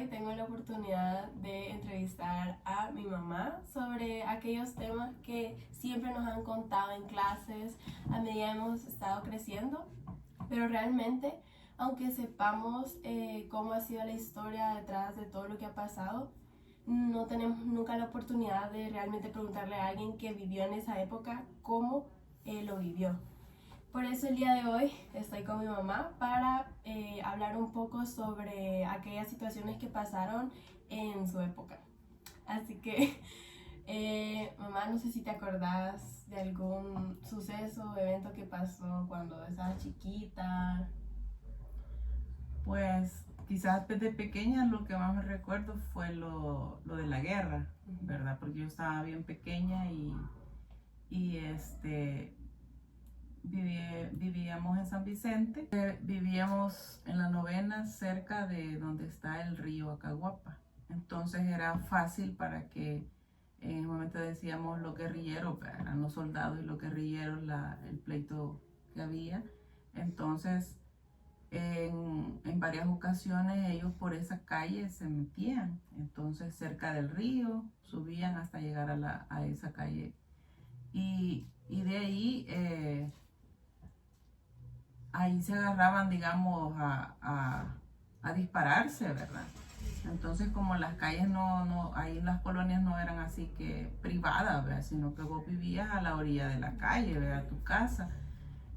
hoy tengo la oportunidad de entrevistar a mi mamá sobre aquellos temas que siempre nos han contado en clases a medida que hemos estado creciendo, pero realmente, aunque sepamos cómo ha sido la historia detrás de todo lo que ha pasado, no tenemos nunca la oportunidad de realmente preguntarle a alguien que vivió en esa época cómo lo vivió. Por eso el día de hoy estoy con mi mamá para hablar un poco sobre aquellas situaciones que pasaron en su época. Así que, mamá, no sé si te acordás de algún suceso o evento que pasó cuando estabas chiquita. Pues quizás desde pequeña lo que más me recuerdo fue lo de la guerra, ¿verdad? Porque yo estaba bien pequeña y vivíamos en San Vicente. Vivíamos en la Novena cerca de donde está el río Acaguapa. Entonces era fácil para que en el momento decíamos los guerrilleros, eran los soldados y los guerrilleros, el pleito que había. Entonces en varias ocasiones ellos por esa calle se metían, entonces cerca del río subían hasta llegar a esa calle y de ahí se agarraban, digamos, a dispararse, ¿verdad? Entonces como las calles ahí las colonias no eran así que privadas, ¿verdad? Sino que vos vivías a la orilla de la calle, ¿verdad? Tu casa.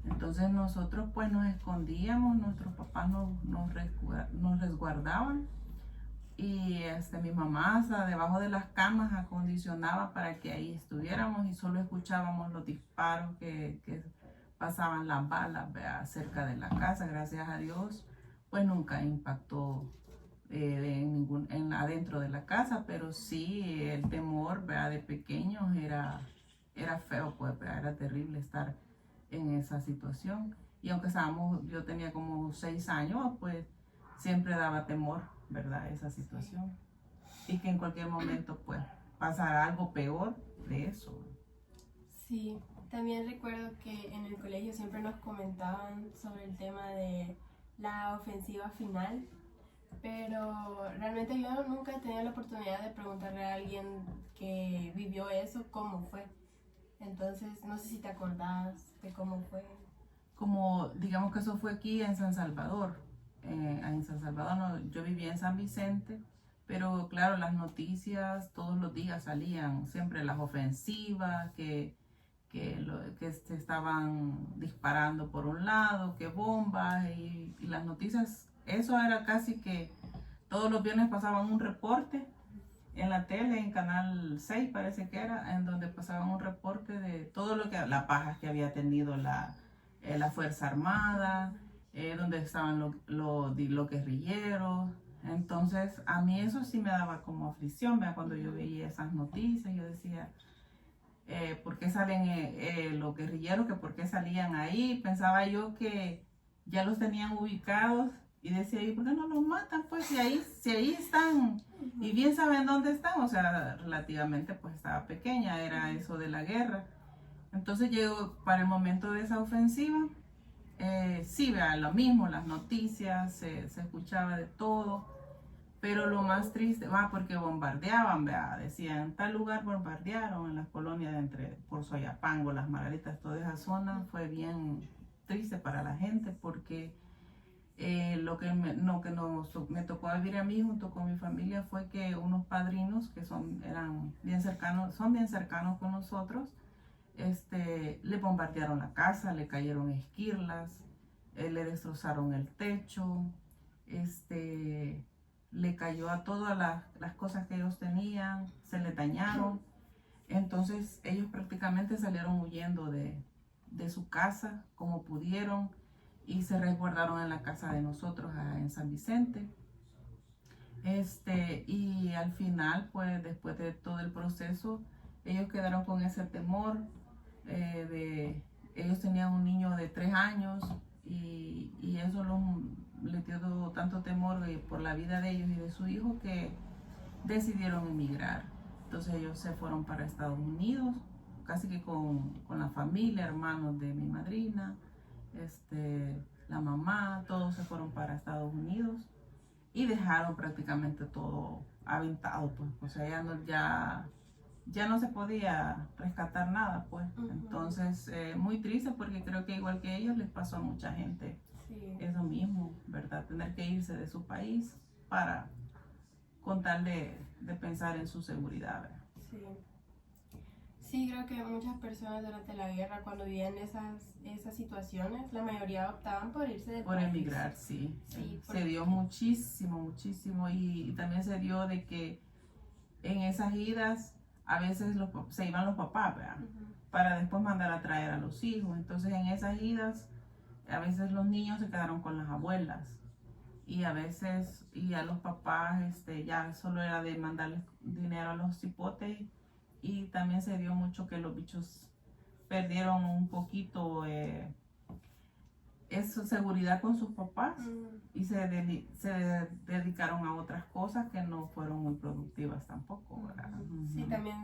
Entonces nosotros pues nos escondíamos, nuestros papás nos resguardaban y mi mamá hasta debajo de las camas acondicionaba para que ahí estuviéramos y solo escuchábamos los disparos que pasaban las balas, ¿verdad? Cerca de la casa. Gracias a Dios pues nunca impactó adentro de la casa, pero sí el temor, ¿verdad? De pequeños era feo, pues, ¿verdad? Era terrible estar en esa situación. Y aunque yo tenía como 6 años, pues siempre daba temor, ¿verdad? Esa situación. Y que en cualquier momento, pues, pasara algo peor de eso. Sí, también recuerdo que en el colegio siempre nos comentaban sobre el tema de la ofensiva final, pero realmente yo nunca he tenido la oportunidad de preguntarle a alguien que vivió eso cómo fue. Entonces, no sé si te acordás de cómo fue. Como digamos que eso fue aquí en San Salvador. En San Salvador yo vivía en San Vicente, pero claro, las noticias todos los días salían, siempre las ofensivas, que se estaban disparando por un lado, que bombas y las noticias, eso era casi que todos los viernes pasaban un reporte en la tele, en Canal 6 parece que era, en donde pasaban un reporte de todo las pajas que había tenido la Fuerza Armada, donde estaban los guerrilleros. Entonces a mí eso sí me daba como aflicción, ¿verdad? Cuando yo veía esas noticias, yo decía, ¿por qué salen los guerrilleros? Que ¿por qué salían ahí? Pensaba yo que ya los tenían ubicados y decía, ¿y por qué no los matan? Pues si ahí están y bien saben dónde están, o sea, relativamente pues estaba pequeña, era eso de la guerra. Entonces llegó para el momento de esa ofensiva, sí, vea, lo mismo, las noticias, se escuchaba de todo, pero lo más triste, porque bombardeaban, vea, decían, en tal lugar bombardearon, en las colonias por Soyapango, Las Margaritas, toda esa zona fue bien triste para la gente porque lo que me tocó vivir a mí junto con mi familia fue que unos padrinos que eran bien cercanos, son bien cercanos con nosotros, le bombardearon la casa, le cayeron esquirlas, le destrozaron el techo, le cayó a todas las cosas que ellos tenían, se le dañaron. Entonces ellos prácticamente salieron huyendo de su casa como pudieron y se resguardaron en la casa de nosotros en San Vicente. Y al final, pues después de todo el proceso, ellos quedaron con ese temor. Ellos tenían un niño de 3 años y eso les dio tanto temor por la vida de ellos y de su hijo que decidieron emigrar. Entonces ellos se fueron para Estados Unidos, casi que con la familia, hermanos de mi madrina, la mamá, todos se fueron para Estados Unidos. y dejaron prácticamente todo aventado, pues, o sea, ya no se podía rescatar nada, pues. Entonces, muy triste porque creo que igual que ellos les pasó a mucha gente eso mismo, ¿verdad? Tener que irse de su país para con tal de pensar en su seguridad, ¿verdad? Sí. Sí, creo que muchas personas durante la guerra, cuando vivían esas situaciones, la mayoría optaban por irse del Por país. emigrar, sí. Sí, Se dio muchísimo y también se dio de que en esas idas a veces se iban los papás, ¿verdad? Para después mandar a traer a los hijos. Entonces en esas idas a veces los niños se quedaron con las abuelas y a veces y a los papás ya solo era de mandarles dinero a los cipotes y también se dio mucho que los bichos perdieron un poquito su seguridad con sus papás y se dedicaron a otras cosas que no fueron muy productivas tampoco, ¿verdad? Sí, también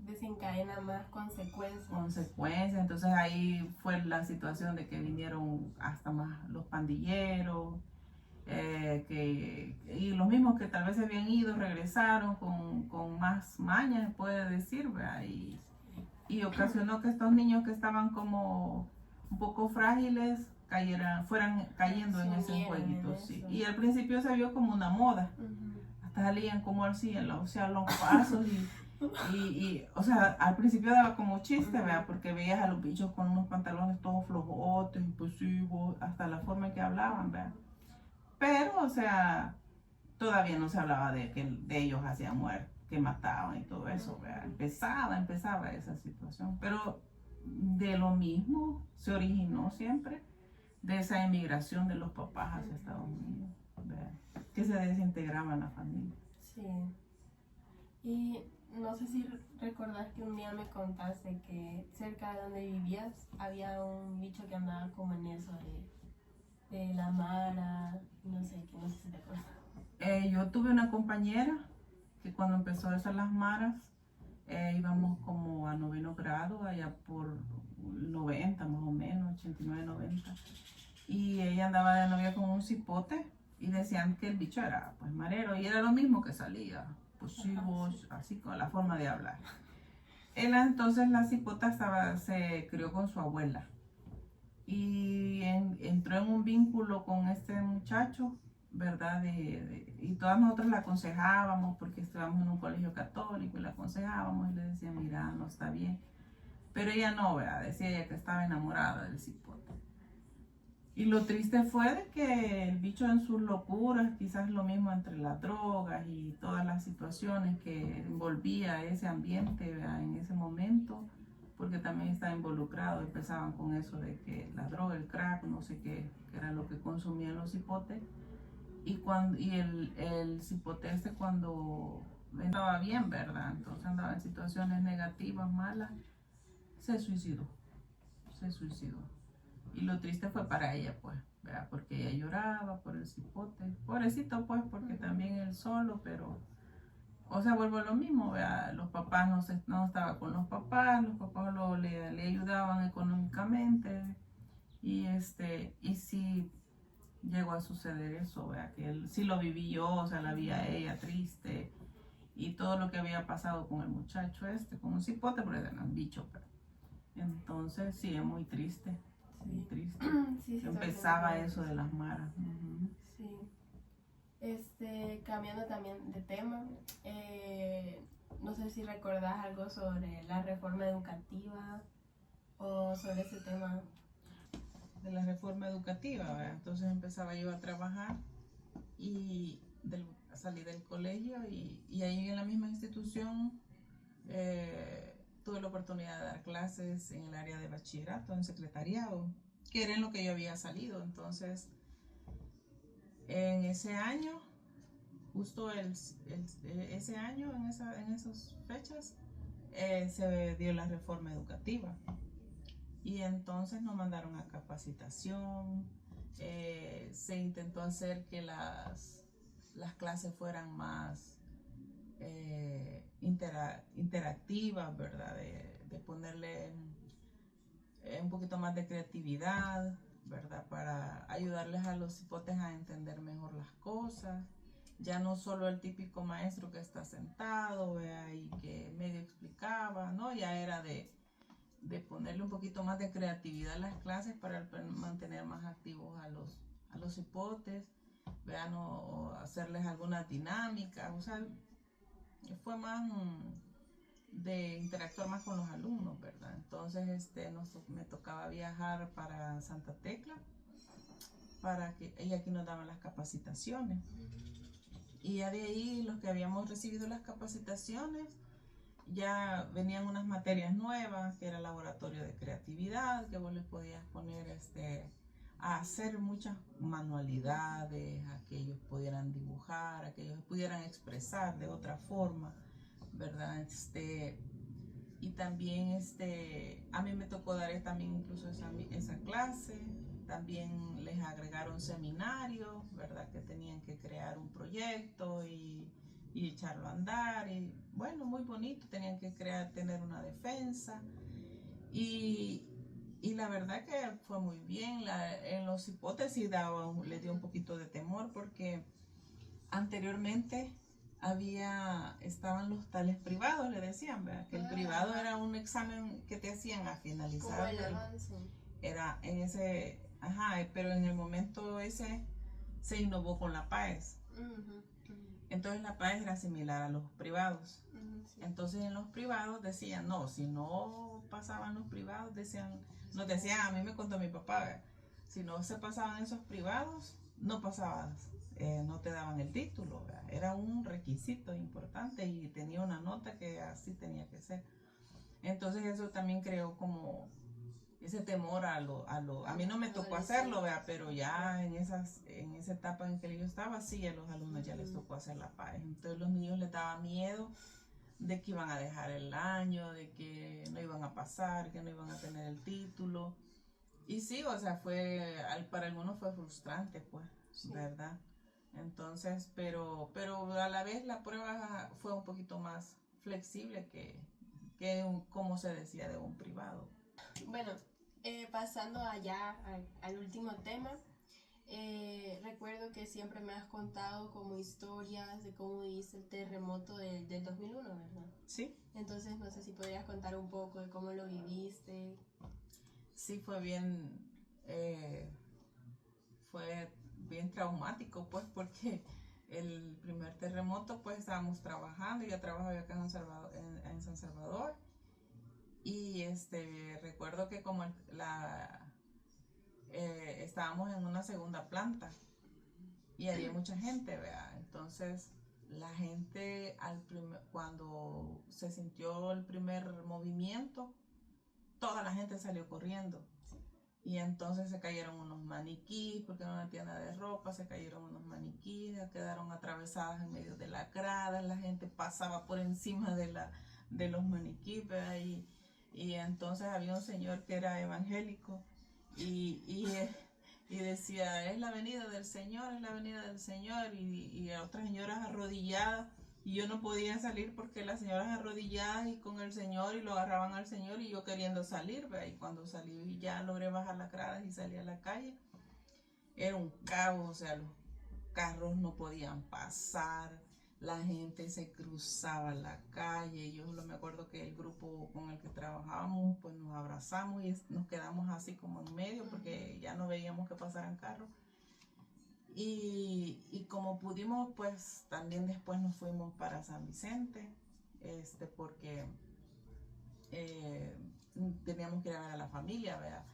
desencadena más consecuencias. Entonces ahí fue la situación de que vinieron hasta más los pandilleros, y los mismos que tal vez se habían ido regresaron con más mañas, se puede decir, ¿verdad? Y ocasionó que estos niños que estaban como un poco frágiles fueran cayendo en ese jueguito, sí. Y al principio se vio como una moda, hasta salían como así, o sea, los pasos o sea, al principio daba como chiste, ¿verdad? Porque veías a los bichos con unos pantalones todos flojotes, impulsivos, hasta la forma en que hablaban, ¿verdad? Pero, o sea, todavía no se hablaba de que de ellos hacían muerte, que mataban y todo eso, ¿verdad? Empezaba esa situación, pero de lo mismo se originó siempre de esa emigración de los papás hacia Estados Unidos, ¿verdad? Que se desintegraban la familia. Sí. Y no sé si recordás que un día me contaste que cerca de donde vivías había un bicho que andaba como en eso de la mara, no sé si te acuerdas. Yo tuve una compañera que cuando empezó a hacer las maras, íbamos como a 9º grado, allá por 90 más o menos, 89, 90. Y ella andaba de novia con un cipote y decían que el bicho era pues marero y era lo mismo que salía, pues sí, vos, así con la forma de hablar. Entonces la cipota se crió con su abuela y entró en un vínculo con este muchacho, ¿verdad? Y todas nosotros la aconsejábamos porque estábamos en un colegio católico y la aconsejábamos y le decíamos, mira, no está bien. Pero ella no, ¿verdad? Decía ella que estaba enamorada del cipote. Y lo triste fue de que el bicho en sus locuras, quizás lo mismo entre las drogas y todas las situaciones que envolvía ese ambiente, ¿verdad? En ese momento, porque también estaba involucrado, empezaban con eso de que la droga, el crack, no sé qué, que era lo que consumían los cipotes. Y el cipote cuando estaba bien, ¿verdad? Entonces andaba en situaciones negativas, malas, se suicidó. Y lo triste fue para ella, pues, ¿verdad? Porque ella lloraba por el cipote. Pobrecito, pues, porque también él solo, pero, o sea, vuelvo a lo mismo, ¿verdad? Los papás no estaba con los papás le ayudaban económicamente. Y sí llegó a suceder eso, ¿verdad? Que él sí lo viví yo, o sea, la vi a ella triste. Y todo lo que había pasado con el muchacho con un cipote, porque era un bicho, pero. Entonces, sí, es muy triste. Muy triste. Sí, Empezaba eso de las maras. Sí. Cambiando también de tema, no sé si recordás algo sobre la reforma educativa o sobre ese tema. De la reforma educativa, ¿verdad? Entonces empezaba yo a trabajar y salí del colegio y ahí en la misma institución tuve la oportunidad de dar clases en el área de bachillerato, en secretariado, que era en lo que yo había salido. Entonces, en ese año, justo ese año, en esas fechas, se dio la reforma educativa. Y entonces nos mandaron a capacitación, se intentó hacer que las clases fueran más interactivas, ¿verdad? De ponerle un poquito más de creatividad, ¿verdad? Para ayudarles a los cipotes a entender mejor las cosas. Ya no solo el típico maestro que está sentado, ¿vea? Y que medio explicaba, ¿no? Ya era de ponerle un poquito más de creatividad a las clases para mantener más activos a los hipotes, vean, o hacerles algunas dinámicas, o sea, fue más de interactuar más con los alumnos, ¿verdad? Entonces me tocaba viajar para Santa Tecla, y aquí nos daban las capacitaciones. Y ya de ahí los que habíamos recibido las capacitaciones, ya venían unas materias nuevas, que era laboratorio de creatividad, que vos le podías poner a hacer muchas manualidades, a que ellos pudieran dibujar, a que ellos pudieran expresar de otra forma, ¿verdad? Y también a mí me tocó dar también incluso esa clase. También les agregaron seminarios, ¿verdad? Que tenían que crear un proyecto y echarlo a andar. Y bueno, muy bonito, tenían que tener una defensa. Y la verdad que fue muy bien. En los hipótesis le dio un poquito de temor porque anteriormente estaban los tales privados, le decían, ¿verdad? Que el privado era un examen que te hacían a finalizar. Como el avance. Era en ese, pero en el momento ese se innovó con la PAES. Entonces la PAES era similar a los privados. Sí. Entonces en los privados decían, no, si no pasaban los privados, nos decían, a mí me contó mi papá, ¿verdad? Si no se pasaban esos privados, no pasabas, no te daban el título, ¿verdad? Era un requisito importante y tenía una nota que así tenía que ser. Entonces eso también creó como ese temor a mí no me tocó hacerlo, ¿verdad? Pero ya en esa etapa en que yo estaba, sí, a los alumnos ya les tocó hacer la PAES. Entonces los niños les daba miedo de que iban a dejar el año, de que no iban a pasar, que no iban a tener el título. Y sí, o sea, para algunos fue frustrante, pues, sí, ¿verdad? Entonces, pero a la vez la prueba fue un poquito más flexible que como se decía de un privado. Bueno, pasando allá al último tema, recuerdo que siempre me has contado como historias de cómo viviste el terremoto del 2001, ¿verdad? Sí. Entonces no sé si podrías contar un poco de cómo lo viviste. Sí, fue bien traumático, pues, porque el primer terremoto, pues, estábamos trabajando, yo trabajaba acá en San Salvador, y recuerdo que como estábamos en una segunda planta, y había mucha gente, ¿verdad? Entonces, la gente, cuando se sintió el primer movimiento, toda la gente salió corriendo. Y entonces se cayeron unos maniquíes, porque era una tienda de ropa, se cayeron unos maniquíes, quedaron atravesadas en medio de la grada, la gente pasaba por encima de los maniquíes, y entonces había un señor que era evangélico y decía, es la venida del Señor, es la venida del Señor, y otras señoras arrodilladas. Y yo no podía salir porque las señoras arrodilladas y con el Señor y lo agarraban al Señor y yo queriendo salir, ¿verdad? Y cuando salí y ya logré bajar las gradas y salí a la calle, era un caos, o sea, los carros no podían pasar, la gente se cruzaba la calle. Yo me acuerdo que el grupo con el que trabajábamos, pues nos abrazamos y nos quedamos así como en medio porque ya no veíamos que pasaran carros. Y como pudimos, pues también después nos fuimos para San Vicente, porque teníamos que ir a ver a la familia, ¿verdad?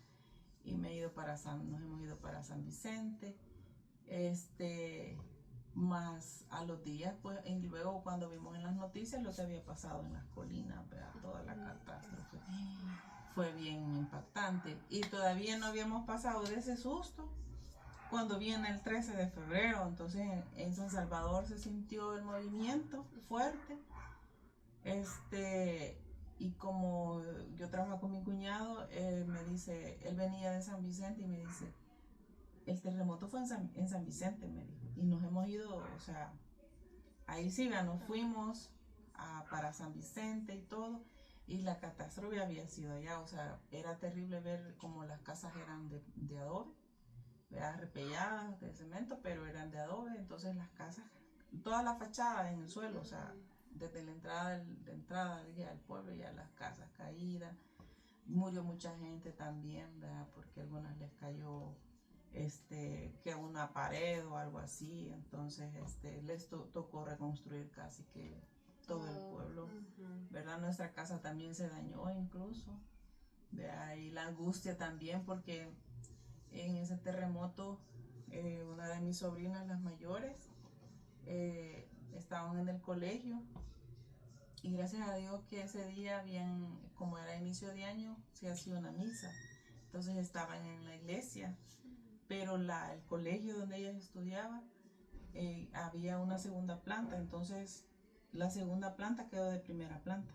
Y nos hemos ido para San Vicente, más a los días, pues, y luego cuando vimos en las noticias lo que había pasado en las colinas, ¿verdad? Toda la catástrofe. Fue bien impactante y todavía no habíamos pasado de ese susto cuando viene el 13 de febrero, entonces en San Salvador se sintió el movimiento fuerte, y como yo trabajo con mi cuñado, me dice, él venía de San Vicente y me dice, el terremoto fue en San Vicente, me dijo, y nos hemos ido, o sea, ahí sí, nos fuimos para San Vicente y todo, y la catástrofe había sido allá, o sea, era terrible ver como las casas eran de adobe, repelladas de cemento, pero eran de adobe, entonces las casas, toda la fachada en el suelo, o sea, desde la entrada al pueblo ya las casas caídas. Murió mucha gente también, ¿verdad? Porque a algunas les cayó que una pared o algo así, entonces les tocó reconstruir casi que todo el pueblo, ¿verdad? Nuestra casa también se dañó incluso, ¿verdad? Y la angustia también porque en ese terremoto una de mis sobrinas, las mayores, estaban en el colegio y gracias a Dios que ese día, bien, como era inicio de año, se hacía una misa. Entonces estaban en la iglesia, pero el colegio donde ellas estudiaban había una segunda planta, entonces la segunda planta quedó de primera planta.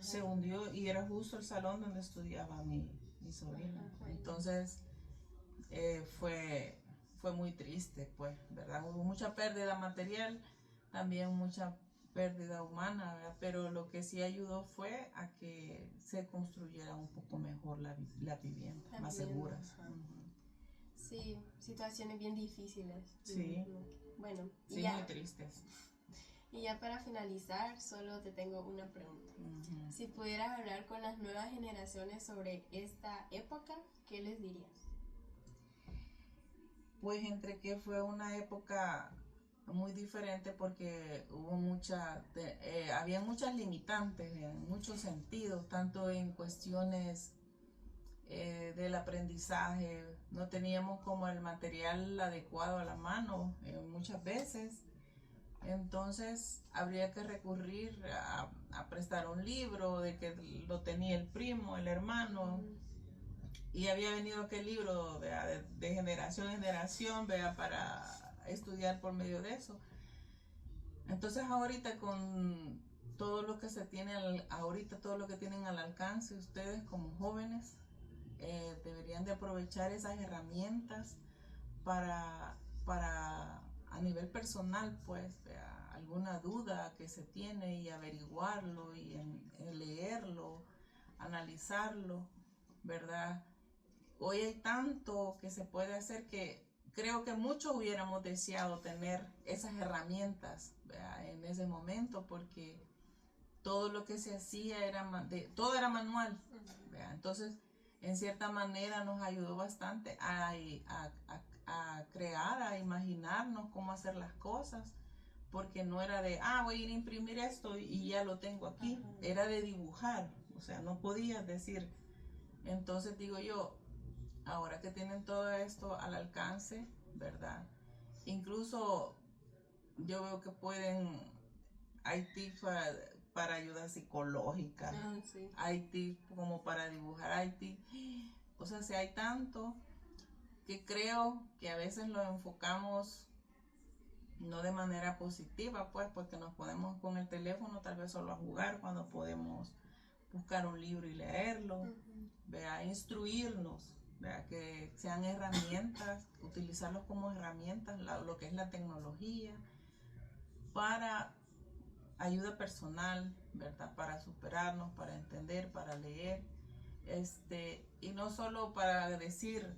Se hundió y era justo el salón donde estudiaba mi sobrina. Entonces fue muy triste, pues, ¿verdad? Hubo mucha pérdida material, también mucha pérdida humana, ¿verdad? Pero lo que sí ayudó fue a que se construyera un poco mejor la vivienda, también, más seguras. Sí, situaciones bien difíciles. Sí. Bueno, sí, muy tristes. Y ya para finalizar, solo te tengo una pregunta. Si pudieras hablar con las nuevas generaciones sobre esta época, ¿qué les dirías? Pues entre que fue una época muy diferente porque había muchas limitantes en muchos sentidos, tanto en cuestiones del aprendizaje, no teníamos como el material adecuado a la mano muchas veces, entonces habría que recurrir a prestar un libro de que lo tenía el primo, el hermano, y había venido aquel libro de generación en generación, ¿vea? Para estudiar por medio de eso. Entonces ahorita con todo lo que se tiene, ahorita todo lo que tienen al alcance ustedes como jóvenes, deberían de aprovechar esas herramientas para a nivel personal, pues, alguna duda que se tiene y averiguarlo y leerlo, analizarlo, ¿verdad? Hoy hay tanto que se puede hacer que creo que muchos hubiéramos deseado tener esas herramientas, ¿verdad? En ese momento, porque todo lo que se hacía todo era manual, ¿verdad? Entonces en cierta manera nos ayudó bastante a crear, a imaginarnos cómo hacer las cosas, porque no era de, voy a ir a imprimir esto y ya lo tengo aquí, era de dibujar, o sea, no podías decir. Entonces digo yo, ahora que tienen todo esto al alcance, ¿verdad? Incluso yo veo que hay tips para ayuda psicológica, sí. Hay tips como para dibujar, hay tips, o sea, si hay tanto que creo que a veces lo enfocamos no de manera positiva, pues, porque nos ponemos con el teléfono tal vez solo a jugar cuando podemos buscar un libro y leerlo, vea, instruirnos, vea, que sean herramientas, utilizarlos como herramientas, lo que es la tecnología, para ayuda personal, ¿verdad? Para superarnos, para entender, para leer, y no solo para decir,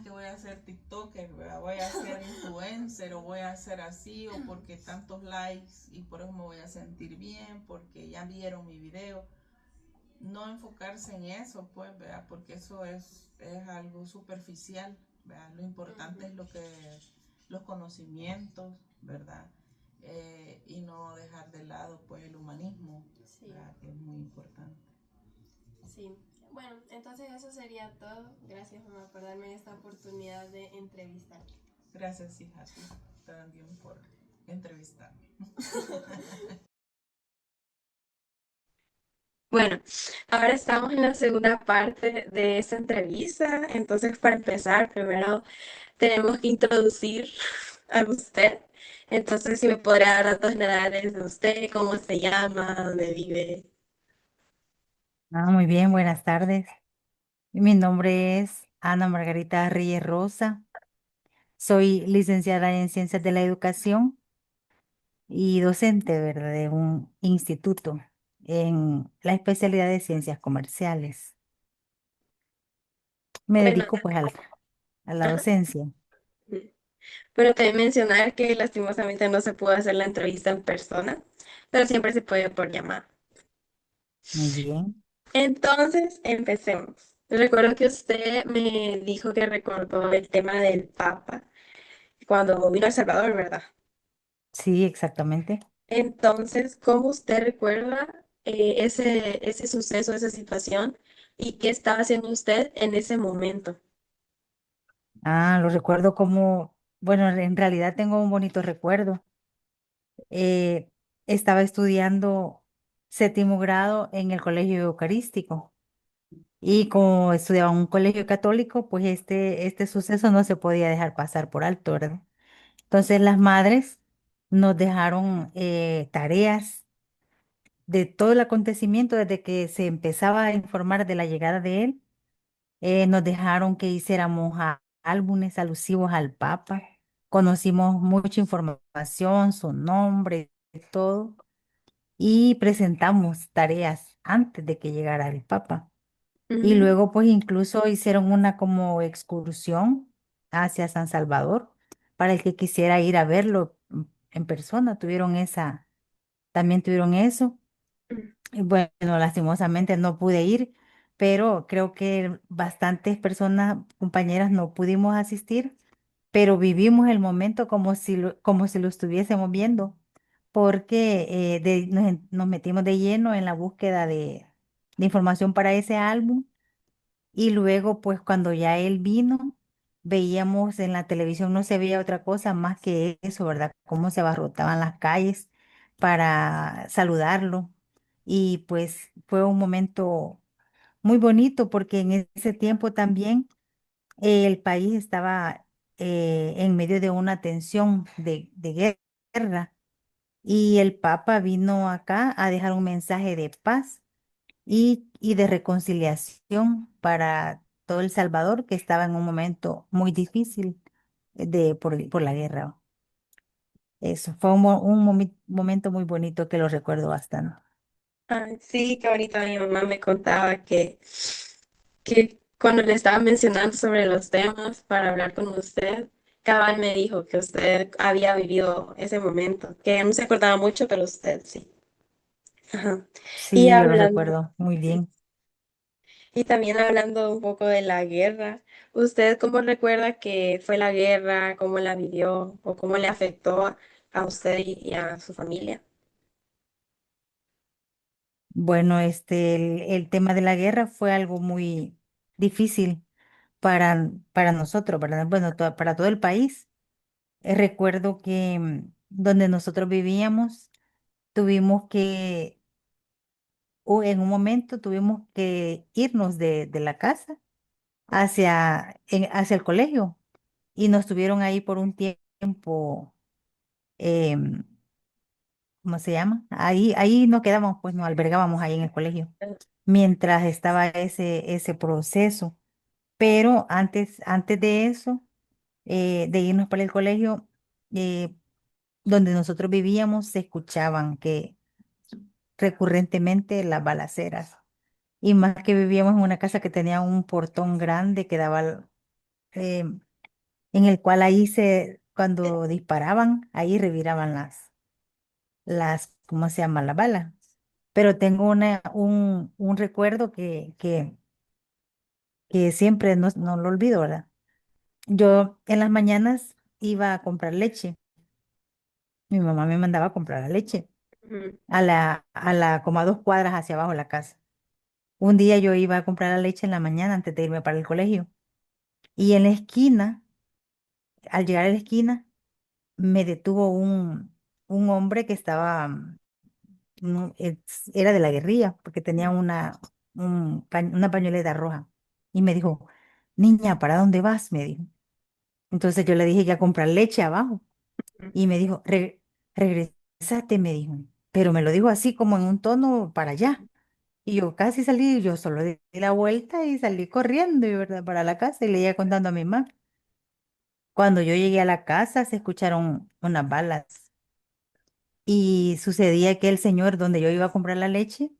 que voy a ser TikToker, ¿verdad? Voy a ser influencer o voy a ser así o porque tantos likes y por eso me voy a sentir bien porque ya vieron mi video. No enfocarse en eso, pues, ¿verdad? Porque eso es algo superficial, ¿verdad? Lo importante es los conocimientos, ¿verdad? Y no dejar de lado, pues, el humanismo, sí. ¿Verdad? Que es muy importante. Sí. Bueno, entonces eso sería todo. Gracias, mamá, por darme esta oportunidad de entrevistar. Gracias, hija, también por entrevistarme. Bueno, ahora estamos en la segunda parte de esta entrevista. Entonces, para empezar, primero tenemos que introducir a usted. Entonces, si me podría dar datos generales de usted, cómo se llama, dónde vive. Muy bien, buenas tardes. Mi nombre es Ana Margarita Reyes Rosa. Soy licenciada en Ciencias de la Educación y docente, ¿verdad? De un instituto en la especialidad de Ciencias Comerciales. Me Bueno, dedico pues a la ajá. docencia. Pero también mencionar que lastimosamente no se pudo hacer la entrevista en persona, pero siempre se puede por llamada. Muy bien. Entonces, empecemos. Recuerdo que usted me dijo que recordó el tema del Papa cuando vino a El Salvador, ¿verdad? Sí, exactamente. Entonces, ¿cómo usted recuerda ese suceso, esa situación y qué estaba haciendo usted en ese momento? Ah, lo recuerdo como, bueno, en realidad tengo un bonito recuerdo. Eh, Estaba estudiando séptimo grado en el colegio eucarístico y como estudiaba en un colegio católico, pues este suceso no se podía dejar pasar por alto, ¿verdad? Entonces las madres nos dejaron tareas de todo el acontecimiento desde que se empezaba a informar de la llegada de él. Nos dejaron que hiciéramos álbumes alusivos al Papa. Conocimos mucha información, su nombre, todo, y presentamos tareas antes de que llegara el Papa. Y Ujú, luego, pues incluso hicieron una como excursión hacia San Salvador para el que quisiera ir a verlo en persona. También tuvieron eso. ujú, Y bueno, lastimosamente no pude ir, pero creo que bastantes personas, compañeras, no pudimos asistir, pero vivimos el momento como si lo estuviésemos viendo, porque nos metimos de lleno en la búsqueda de información para ese álbum y luego, pues cuando ya él vino, veíamos en la televisión, no se veía otra cosa más que eso, ¿verdad? Cómo se abarrotaban las calles para saludarlo. Y pues fue un momento muy bonito porque en ese tiempo también el país estaba en medio de una tensión de guerra y el Papa vino acá a dejar un mensaje de paz y de reconciliación para todo El Salvador, que estaba en un momento muy difícil por la guerra. Eso fue momento muy bonito que lo recuerdo bastante. ay, sí, qué bonito. Mi mamá me contaba que cuando le estaba mencionando sobre los temas para hablar con usted, cabal me dijo que usted había vivido ese momento, que no se acordaba mucho, pero usted sí. Ajá. Y Sí, yo lo hablando, recuerdo muy bien. y también hablando un poco de la guerra, ¿usted cómo recuerda que fue la guerra, cómo la vivió o cómo le afectó a usted y a su familia? Bueno, el tema de la guerra fue algo muy difícil para nosotros, ¿verdad? Bueno, para todo el país. Recuerdo que donde nosotros vivíamos, tuvimos que en un momento tuvimos que irnos de la casa hacia el colegio y nos tuvieron ahí por un tiempo, em, ¿cómo se llama? Ahí nos quedamos, pues nos albergábamos ahí en el colegio mientras estaba ese proceso. Pero antes de eso, de irnos para el colegio, eh, donde nosotros vivíamos, se escuchaban que recurrentemente las balaceras. Y más que vivíamos en una casa que tenía un portón grande que daba, eh, en el cual cuando disparaban, ahí reviraban ¿cómo se llama? Las balas. Pero tengo un recuerdo que siempre no lo olvido, ¿verdad? Yo en las mañanas iba a comprar leche. Mi mamá me mandaba a comprar la leche Ujú, como a 2 cuadras hacia abajo de la casa. Un día yo iba a comprar la leche en la mañana antes de irme para el colegio. Y en la esquina, al llegar a la esquina, me detuvo un hombre que estaba, era de la guerrilla, porque tenía una pañoleta roja. Y me dijo, niña, ¿para dónde vas? Me dijo. Entonces yo le dije que a comprar leche abajo. Y me dijo, Regrésate, me dijo. Pero me lo dijo así como en un tono para allá. Y yo casi salí, yo solo di la vuelta y salí corriendo, y, ¿verdad? Para la casa y le iba contando a mi mamá. Cuando yo llegué a la casa se escucharon unas balas y sucedía que el señor donde yo iba a comprar la leche,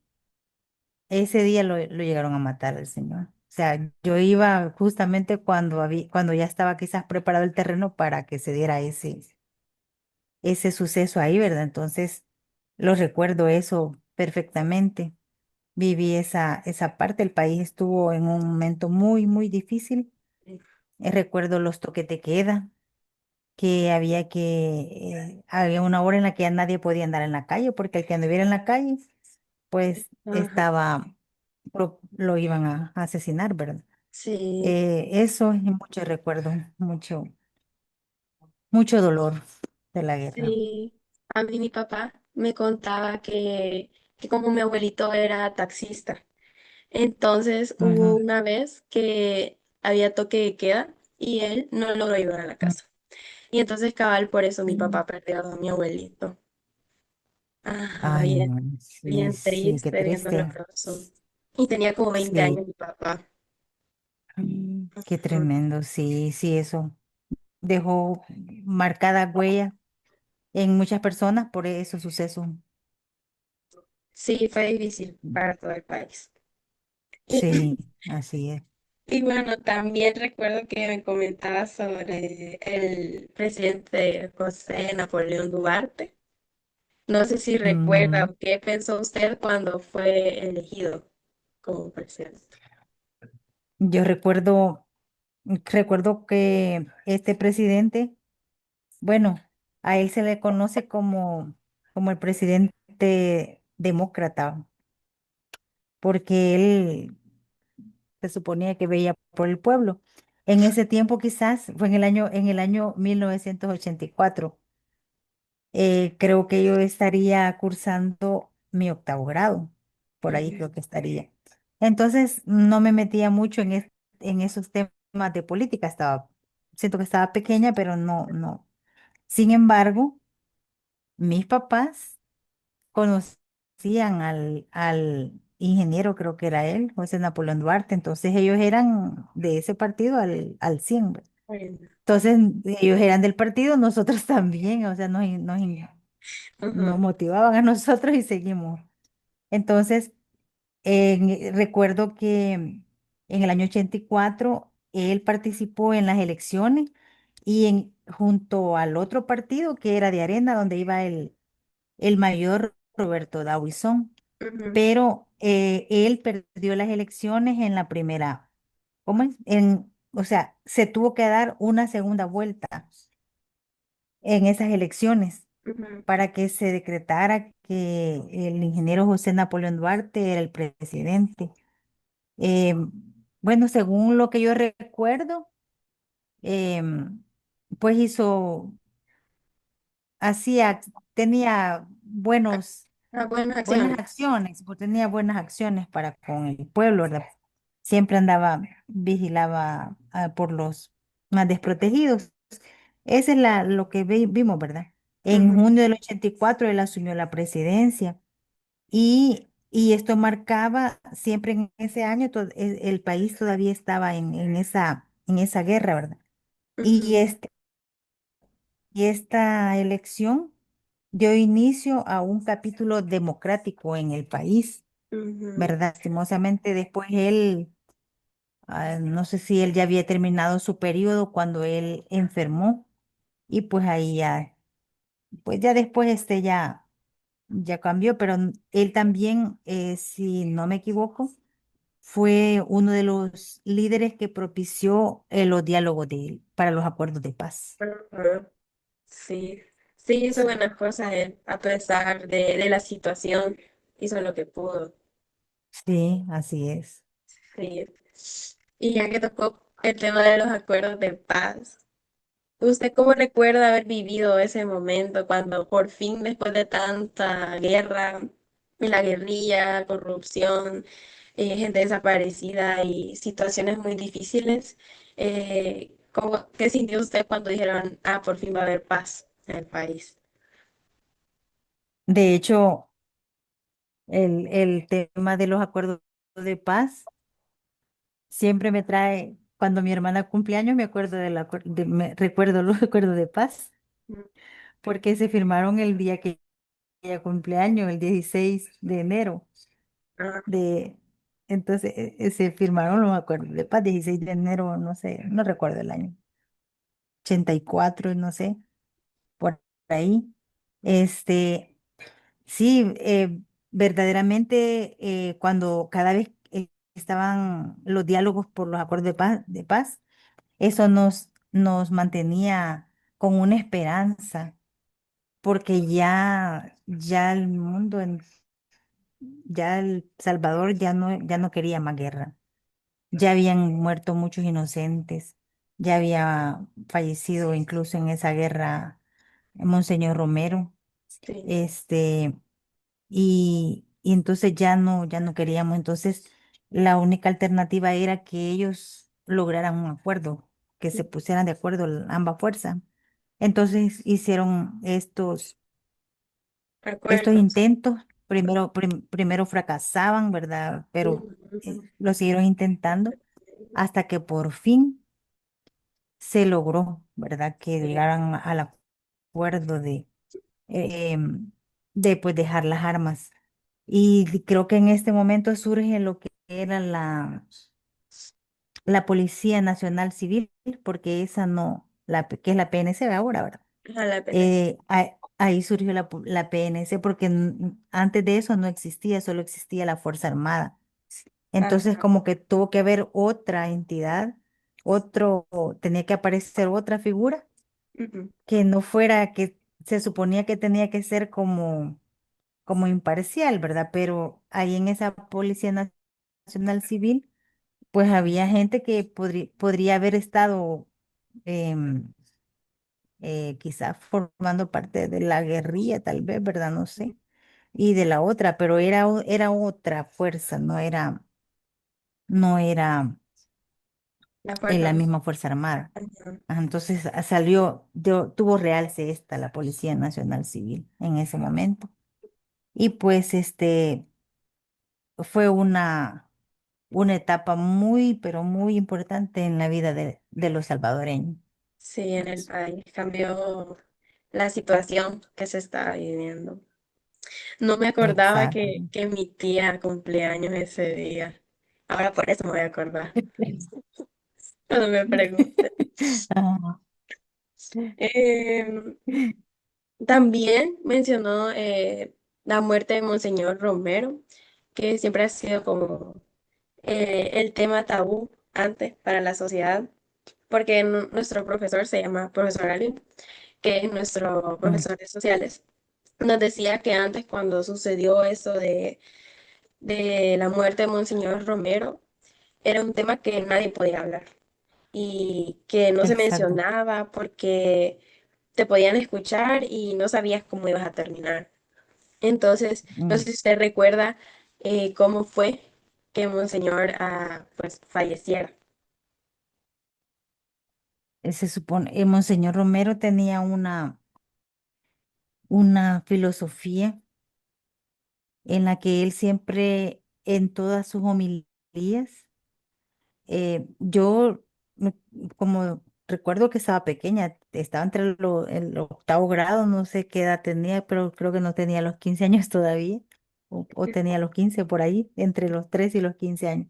ese día lo llegaron a matar al señor. sea, yo iba justamente cuando ya estaba quizás preparado el terreno para que se diera ese suceso ahí, ¿verdad? Entonces, lo recuerdo eso perfectamente. Viví esa parte, el país estuvo en un momento muy, muy difícil. Recuerdo los toques de queda, que había una hora en la que ya nadie podía andar en la calle, porque el que anduviera en la calle, pues Ajá. lo iban a asesinar, ¿verdad? Sí, Eso y mucho recuerdo, mucho dolor de la guerra. sí. A mí mi papá me contaba que como mi abuelito era taxista, entonces hubo Ujú. una vez que había toque de queda y él no logró llegar a la casa. Y entonces cabal por eso mi Mm. papá perdió a mi abuelito. Ajá, Ay, bien, no, sí, bien sí, qué triste viendo lo triste. que pasó. Y tenía como 20 Sí, años mi papá. qué Ujú. tremendo, sí, sí, eso dejó marcada huella en muchas personas por esos sucesos. Sí, fue difícil para todo el país. Sí, así es. Y bueno, también recuerdo que me comentaba sobre el presidente José Napoleón Duarte. No sé si recuerda Ujú. o qué pensó usted cuando fue elegido como presidente. Yo recuerdo que este presidente, bueno, a él se le conoce como el presidente demócrata, porque él se suponía que veía por el pueblo. En ese tiempo quizás fue en el año 1984. Creo que yo estaría cursando mi octavo grado, por ahí Ujú, creo que estaría. Entonces no me metía mucho en esos temas de política, siento que estaba pequeña, pero no, no. Sin embargo, mis papás conocían al ingeniero, creo que era él, José Napoleón Duarte, entonces ellos eran de ese partido al 100, ¿verdad? bueno, Entonces ellos eran del partido, nosotros también, o sea, nos ujú, motivaban a nosotros y seguimos. Entonces, recuerdo que en el año 84 él participó en las elecciones y junto al otro partido que era de Arena, donde iba el mayor Roberto Dawison, ujú, pero él perdió las elecciones en la primera, ¿cómo es? O sea, se tuvo que dar una segunda vuelta en esas elecciones ujú, para que se decretara que el ingeniero José Napoleón Duarte era el presidente. Bueno, según lo que yo recuerdo, em, pues hacía, tenía buenas buenas acciones. acciones, pues tenía buenas acciones para con el pueblo, ¿verdad? Siempre vigilaba por los más desprotegidos. Ese es lo que vimos, ¿verdad? En Ujú, junio del 84 él asumió la presidencia y esto marcaba siempre en ese año, el país todavía estaba en esa guerra, ¿verdad? Y, ujú, este, y esta elección dio inicio a un capítulo democrático en el país, ujú. ¿verdad? Lastimosamente después él, no sé si él ya había terminado su periodo cuando él enfermó y pues ahí ya, pues ya después ya cambió, pero él también, si no me equivoco, fue uno de los líderes que propició los diálogos para los acuerdos de paz. Ajá. Sí, sí hizo buenas cosas él, a pesar de la situación, hizo lo que pudo. Sí, así es. Sí. Y ya que tocó el tema de los acuerdos de paz, ¿usted cómo recuerda haber vivido ese momento cuando por fin, después de tanta guerra, la guerrilla, corrupción, gente desaparecida y situaciones muy difíciles, qué sintió usted cuando dijeron, ah, por fin va a haber paz en el país? De hecho, el tema de los acuerdos de paz siempre me trae, cuando mi hermana cumpleaños, recuerdo los acuerdos de paz, porque se firmaron el día que ella cumpleaños, el 16 de enero. Entonces se firmaron los acuerdos de paz 16 de enero, no sé, no recuerdo el año, 84, no sé, por ahí. Este, sí, verdaderamente cuando cada vez estaban los diálogos por los acuerdos de paz, eso nos mantenía con una esperanza, porque ya el mundo, ya El Salvador ya no quería más guerra. Ya habían muerto muchos inocentes, ya había fallecido incluso en esa guerra Monseñor Romero, Sí, este, y entonces ya no queríamos. Entonces, la única alternativa era que ellos lograran un acuerdo, que se pusieran de acuerdo ambas fuerzas. Entonces hicieron estos acuerdos. intentos, primero fracasaban, ¿verdad? Pero Ujú. lo siguieron intentando hasta que por fin se logró, ¿verdad? Que Sí, llegaran al acuerdo de pues dejar las armas. Y creo que en este momento surge lo que era la Policía Nacional Civil, porque esa no, que es la PNC de ahora, ¿verdad? a la PNC. Ahí surgió la PNC porque antes de eso no existía, solo existía la Fuerza Armada. Entonces Ajá. como que tuvo que haber otra entidad, tenía que aparecer otra figura Ujú. que no fuera, que se suponía que tenía que ser como imparcial, ¿verdad? Pero ahí en esa Policía Nacional Civil, pues había gente que podría haber estado em, quizás formando parte de la guerrilla, tal vez, ¿verdad? No sé. Y de la otra, pero era otra fuerza, no era La en fuerza. la misma Fuerza Armada. Ajá. Entonces tuvo realce esta, la Policía Nacional Civil, en ese momento. Y pues fue una etapa muy, pero muy importante en la vida de los salvadoreños. Sí, en el país cambió la situación que se estaba viviendo. No me acordaba Exacto. que mi tía cumpleaños ese día. Ahora por eso me voy a acordar. Cuando me pregunte. Ah, Em, También mencionó la muerte de Monseñor Romero, que siempre ha sido como el tema tabú antes para la sociedad, porque nuestro profesor se llama profesor Alvin, que es nuestro mm, profesor de sociales, nos decía que antes cuando sucedió eso de la muerte de Monseñor Romero, era un tema que nadie podía hablar y que no se exacto. mencionaba porque te podían escuchar y no sabías cómo ibas a terminar. Entonces, no sé Mm. si usted recuerda cómo fue que Monseñor pues falleciera. Se supone, Monseñor Romero tenía una filosofía en la que él siempre, en todas sus homilías, yo como recuerdo que estaba pequeña, estaba entre el octavo grado, no sé qué edad tenía, pero creo que no tenía los 15 años todavía, o tenía los 15 por ahí, entre los 3 y los 15 años.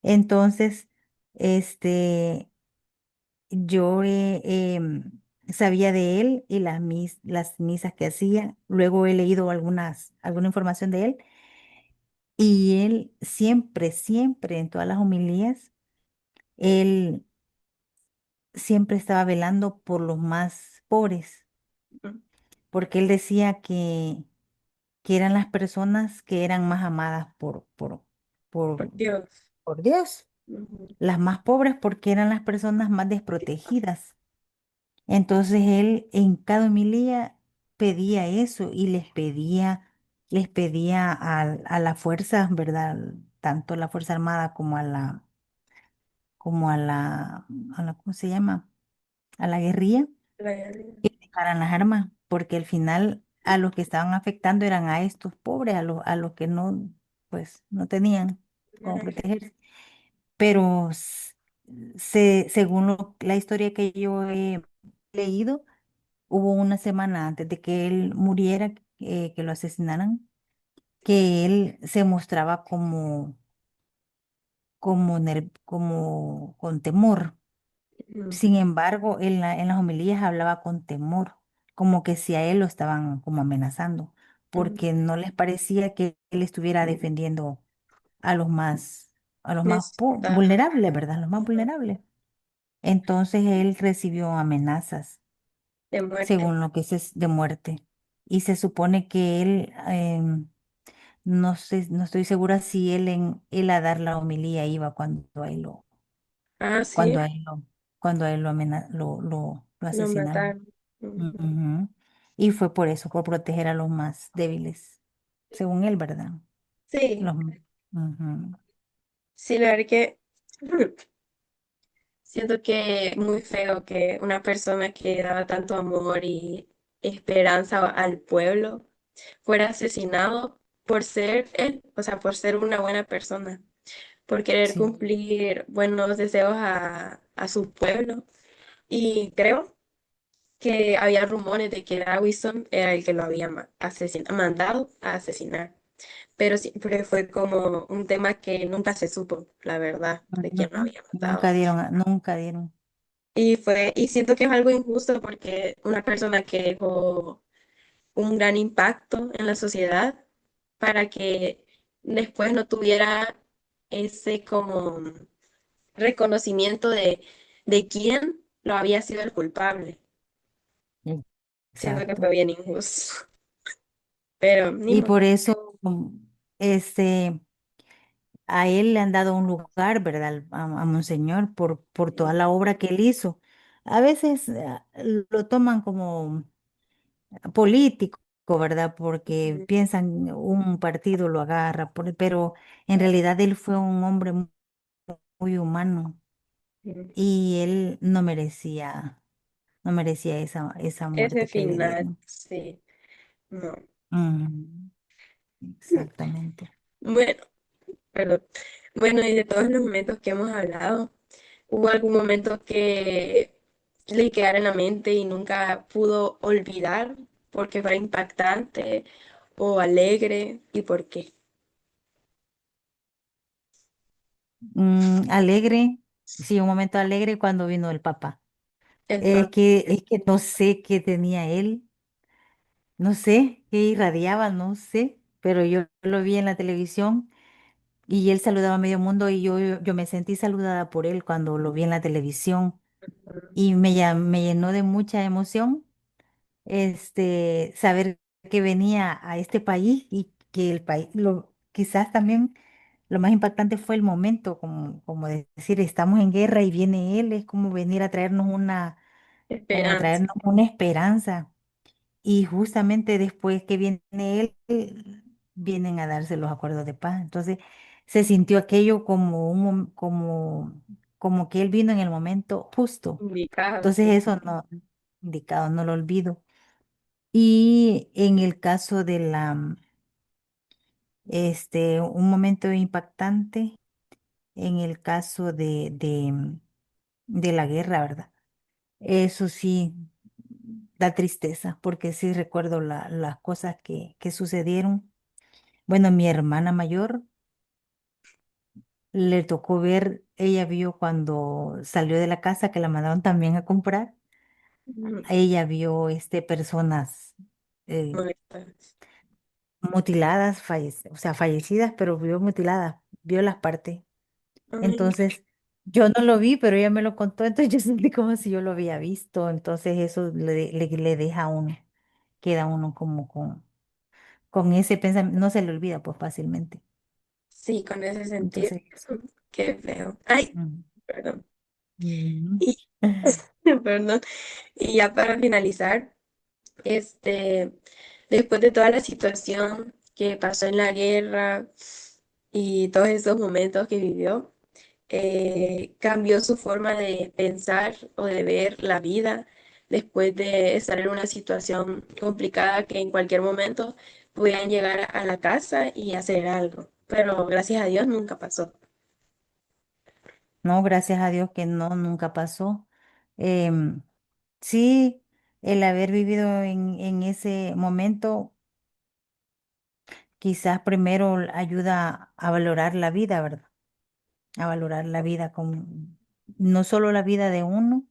Entonces, este, yo sabía de él y las misas que hacía, luego he leído alguna información de él, y él siempre, siempre, en todas las homilías, él siempre estaba velando por los más pobres, Ujú. porque él decía que eran las personas que eran más amadas por, Por Dios. por Dios, Ujú. las más pobres porque eran las personas más desprotegidas. Entonces él en cada homilía pedía eso y les pedía a las fuerzas, ¿verdad? Tanto la Fuerza Armada como a la, ¿cómo se llama? A la guerrilla, La realidad. que dejaran las armas, porque al final a los que estaban afectando eran a estos pobres, a los que no, pues, no tenían cómo Ajá. protegerse. Pero según la historia que yo he leído, hubo una semana antes de que él muriera, que lo asesinaran, que él se mostraba como con temor. Ujú. Sin embargo, en las homilías hablaba con temor, como que si a él lo estaban como amenazando, Ujú. porque no les parecía que él estuviera defendiendo a los más, Necesita vulnerables, ¿verdad? Los más ujú, vulnerables. Entonces él recibió amenazas, de muerte. según lo que de muerte. Y se supone que él, no sé, no estoy segura si él a dar la homilía iba Ah, sí, cuando a él lo, cuando a él lo lo asesinaron. mataron. Ujú. Ujú. Y fue por eso, por proteger a los más débiles, según él, ¿verdad? Sí, Los, ujú. sí, la verdad que siento que muy feo que una persona que daba tanto amor y esperanza al pueblo fuera asesinado por ser él, o sea, por ser una buena persona, por querer Sí, cumplir buenos deseos a su pueblo. Y creo que había rumores de que Dawson era el que lo había mandado a asesinar, pero siempre fue como un tema que nunca se supo, la verdad, de quién lo ujú. había matado. Nunca dieron. Y siento que es algo injusto porque una persona que dejó un gran impacto en la sociedad para que después no tuviera ese como reconocimiento de quién lo había sido el culpable. Siento que fue Exacto. bien injusto, pero ni Y modo. por eso, este, a él le han dado un lugar, ¿verdad? A Monseñor por toda la obra que él hizo. A veces lo toman como político, ¿verdad? Porque Ujú, piensan un partido lo agarra, pero en realidad él fue un hombre muy humano ujú. y él no merecía esa Ese muerte que le final, dieron. sí, no. Ujú, exactamente. Bueno, perdón. Bueno, y de todos los momentos que hemos hablado, ¿hubo algún momento que le quedara en la mente y nunca pudo olvidar porque fue impactante o alegre? ¿Y por qué? Alegre, sí, un momento alegre cuando vino el papá. El Es que no sé qué tenía él, no sé qué irradiaba, no sé, pero yo lo vi en la televisión y él saludaba a medio mundo y yo me sentí saludada por él cuando lo vi en la televisión y me llenó de mucha emoción saber que venía a este país y que el país, quizás también lo más impactante fue el momento, como decir, estamos en guerra y viene él, es como venir a traernos como a esperanza, traernos una esperanza. Y justamente después que viene él, vienen a darse los acuerdos de paz. Entonces se sintió aquello como que él vino en el momento justo. indicado, Entonces sí. eso no, indicado, no lo olvido. Y en el caso un momento impactante, en el caso de la guerra, ¿verdad? Eso sí, da tristeza, porque sí recuerdo las cosas que sucedieron. Bueno, mi hermana mayor le tocó ver, ella vio cuando salió de la casa que la mandaron también a comprar, Ujú, ella vio personas eh, molestar. mutiladas, o sea, fallecidas, pero vio mutiladas, vio las partes. Ay, Entonces, yo no lo vi, pero ella me lo contó, entonces yo sentí como si yo lo había visto, entonces eso le deja a uno, queda uno como con ese pensamiento, no se le olvida pues fácilmente. sí, con ese sentido. Entonces, eso. Qué feo. Ay, Mm. perdón. Mm. Y, perdón. Y ya para finalizar, este, después de toda la situación que pasó en la guerra y todos esos momentos que vivió, cambió su forma de pensar o de ver la vida después de estar en una situación complicada que en cualquier momento podían llegar a la casa y hacer algo. Pero gracias a Dios nunca pasó. No, gracias a Dios que no, nunca pasó. Em, sí, el haber vivido en ese momento quizás primero ayuda a valorar la vida, ¿verdad? a valorar la vida con, no solo la vida de uno,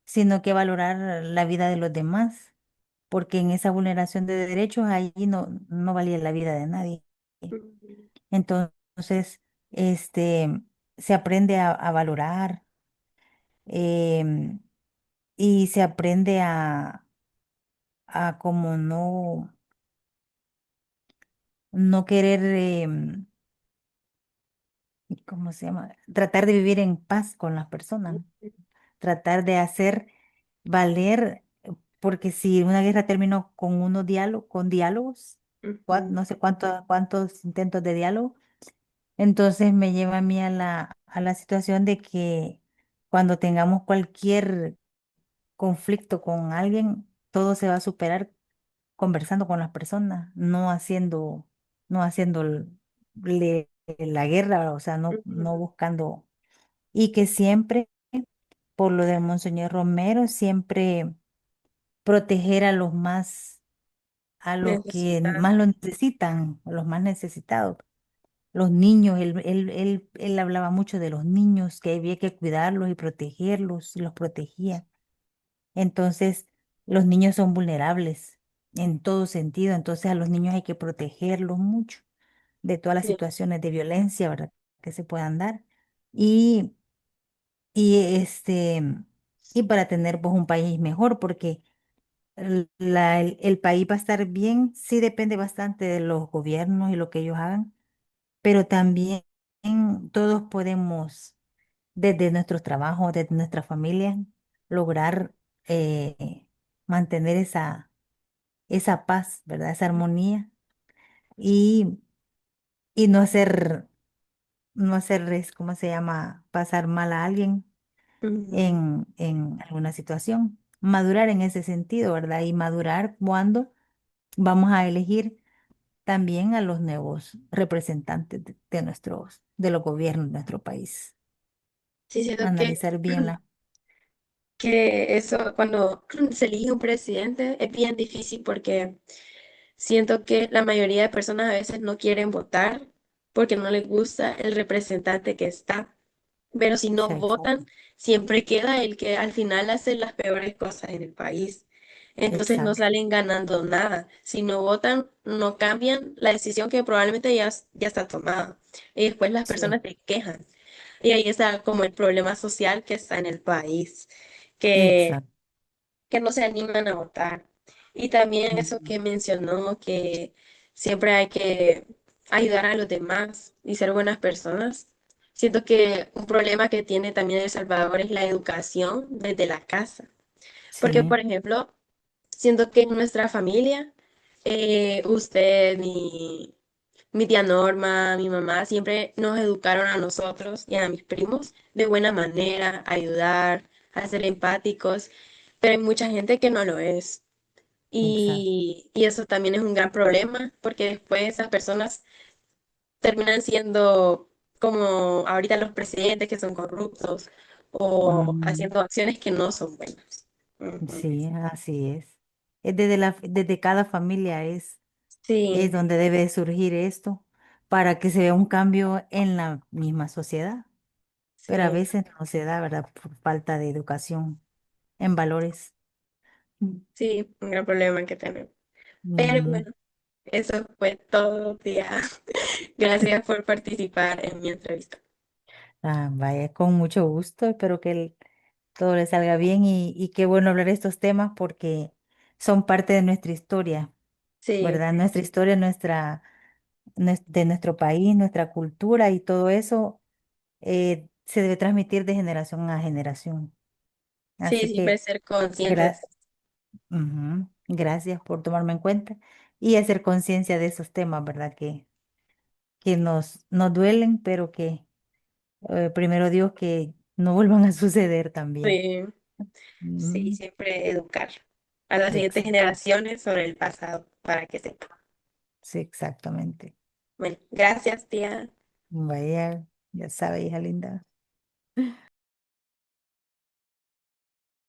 sino que valorar la vida de los demás, porque en esa vulneración de derechos ahí no valía la vida de nadie. Ujú. Entonces, este, se aprende a valorar, em, y se aprende a como no querer, ¿cómo se llama? Tratar de vivir en paz con las personas, tratar de hacer valer, porque si una guerra terminó con con diálogos, Ujú. no sé cuántos intentos de diálogo, entonces me lleva a mí a la situación de que cuando tengamos cualquier conflicto con alguien, todo se va a superar conversando con las personas, no haciendo la guerra, o sea, no Ujú. buscando, y que siempre, por lo de Monseñor Romero, siempre proteger a a los que Necesita. más lo necesitan, a los más necesitados. Los niños, él hablaba mucho de los niños, que había que cuidarlos y protegerlos, y los protegía. Entonces, los niños son vulnerables en todo sentido, entonces a los niños hay que protegerlos mucho de todas las Sí, situaciones de violencia, ¿verdad? Que se puedan dar. Y, y y para tener pues un país mejor, porque el país va a estar bien, sí depende bastante de los gobiernos y lo que ellos hagan, pero también todos podemos, desde nuestros trabajos, desde nuestras familias, lograr mantener esa paz, ¿verdad? Esa armonía y, y no hacer, ¿cómo se llama? Pasar mal a alguien ujú. en alguna situación. Madurar en ese sentido, ¿verdad? Y madurar cuando vamos a elegir también a los nuevos representantes de los gobiernos de nuestro país. Sí, siento Analizar bien la... que eso cuando se elige un presidente es bien difícil porque siento que la mayoría de personas a veces no quieren votar porque no les gusta el representante que está. Pero si no Sí, votan, siempre queda el que al final hace las peores cosas en el país. Entonces no exacto, salen ganando nada. Si no votan, no cambian la decisión que probablemente ya está tomada. Y después las sí, personas se quejan. Y ahí está como el problema social que está en el país, que, exacto. que no se animan a votar. Y también eso Ujú. que mencionó, que siempre hay que ayudar a los demás y ser buenas personas. Siento que un problema que tiene también El Salvador es la educación desde la casa. Porque, Sí, por ejemplo, siento que en nuestra familia, usted, mi tía Norma, mi mamá, siempre nos educaron a nosotros y a mis primos de buena manera, a ayudar, a ser empáticos, pero hay mucha gente que no lo es. exacto. Y eso también es un gran problema, porque después esas personas terminan siendo como ahorita los presidentes que son corruptos o Ujú. haciendo acciones que no son buenas. Ujú. Sí, así es. Es desde cada familia es Sí, donde debe surgir esto para que se vea un cambio en la misma sociedad. Pero a sí, veces no se da, ¿verdad? Por falta de educación en valores. Mm. sí, un gran problema que tenemos. Pero Ujú. bueno, eso fue todo, tía. Gracias por participar en mi entrevista. Ah, vaya, con mucho gusto. Espero que todo le salga bien y qué bueno hablar de estos temas porque son parte de nuestra historia, Sí, ¿verdad? Nuestra historia, de nuestro país, nuestra cultura y todo eso se debe transmitir de generación a generación. sí, Así siempre que ser conscientes. gracias por tomarme en cuenta y hacer conciencia de esos temas, ¿verdad? Que nos duelen, pero que primero Dios que no vuelvan a suceder también. Sí, sí, Mm, siempre educar a las siguientes exa- generaciones sobre el pasado para que sepan. sí, exactamente. Bueno, gracias, tía. Vaya, ya sabe, hija linda.